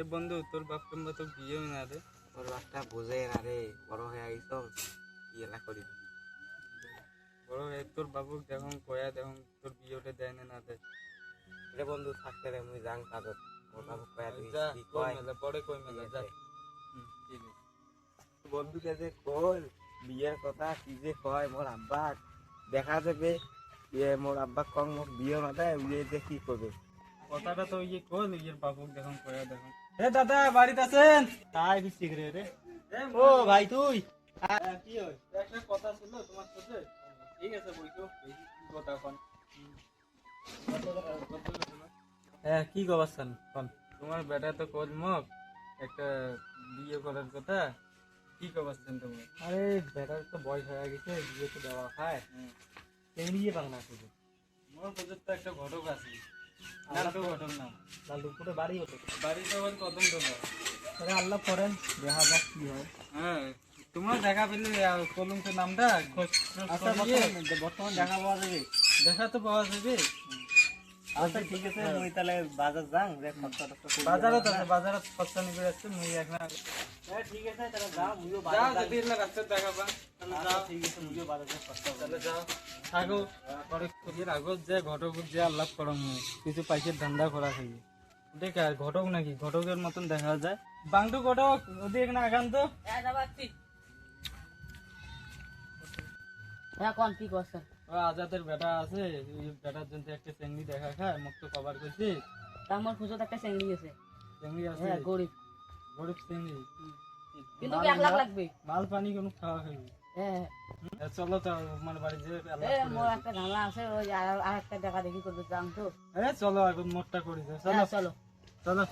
এ বন্ধু তোর বাপ কিংবা তোর বিয়েও না রে। ওর বাপটা বোঝে না রে, বড় হয়ে আইস কি এলা করিবি। বড় হয়ে তোর বাবু দেখুন কয়া দেখুন তোর বিয়েটা দেয় না না দেয়। রে বন্ধু থাকতে রে, মুই যাং কাজত। ওর বাবু কয়া তুই যা কি কই কয় মেলা পরে কই মেলা যা। ঠিক আছে বন্ধুকে যে কই বিয়ের কথা কি যে কয় মোর আব্বা দেখা যাবে, মোর আব্বা কম মোর বিয়ে মাথায় বিয়ে যে কি করবে। কথাটা তো ইয়ে কল ইয়ের বাবু দেখুন কয়া দেখুন। এ দাদা বাড়িতে আছেন? তাই বৃষ্টি করে রে। ও ভাই তুই কি হয় একটা কথা ছিল তোমার সাথে। ঠিক আছে বইতো এই কথা এখন। হ্যাঁ কি কবাচ্ছেন কোন? তোমার বেটা তো কল মক একটা বিয়ে করার কথা, কি কবাচ্ছেন তোমার? আরে বেটার তো বয়স হয়ে গেছে, বিয়ে তো দেওয়া খায়, তেমনি পাং না শুধু। মোর প্রজেক্ট তো একটা ঘটক আছে, নাম তো ঘটক নাম লালপুরে বাড়ি হতো। বাড়িতে আবার কদম ঢোকা। আরে আল্লাহ করেন, দেখা যাক কি হয়। হ্যাঁ তোমার দেখা পেলে কলমকে নামটা খোঁজ আচ্ছা বর্তমান দেখা পাওয়া যাবে। দেখা তো পাওয়া যাবে। আচ্ছা ঠিক আছে, মুই তাহলে বাজার যাং, যে খরচা টরচা করবো। বাজারত আছে, বাজারত খরচা নিবে আসছে মুই এখন। হ্যাঁ ঠিক আছে তাহলে যাও, মুইও যাও বাজার যাই। যদি এলা রাস্তায় দেখা পা তাহলে আচ্ছা, যাও। ঠিক আছে মুইও বাজার যাই, খরচা করবো। তাহলে যাও থাকো পরে খুঁজির আগত যে ঘটক যে আল্লাহ করম কিছু পাইছে ধান্দা করা খাই দেখ। আর ঘটক নাকি ঘটকের মতন দেখা যায়। বাংটু ঘটক ওদি এখানে আগান তো। হ্যাঁ কোন কি করছেন? ও আজাদের বেটা আছে, ওই বেটার জন্য একটা চেংড়ি দেখা খায় মুক্ত কভার করছি। আমার খুঁজো একটা চেঙ্গি গেছে। চেংড়ি আছে হ্যাঁ গরিব, গরিব চেংড়ি, কিন্তু কি 1 লাখ লাগবে। মাল পানি কোনো খাওয়া খাইবি। হ্যাঁ চলো তো আমার বাড়ি যে মোর একটা ঝামেলা আছে, ওই আর একটা দেখা দেখি করবে যাম তো। চলো এখন মোটটা করি চলো হ্যাঁ চলো। চলো।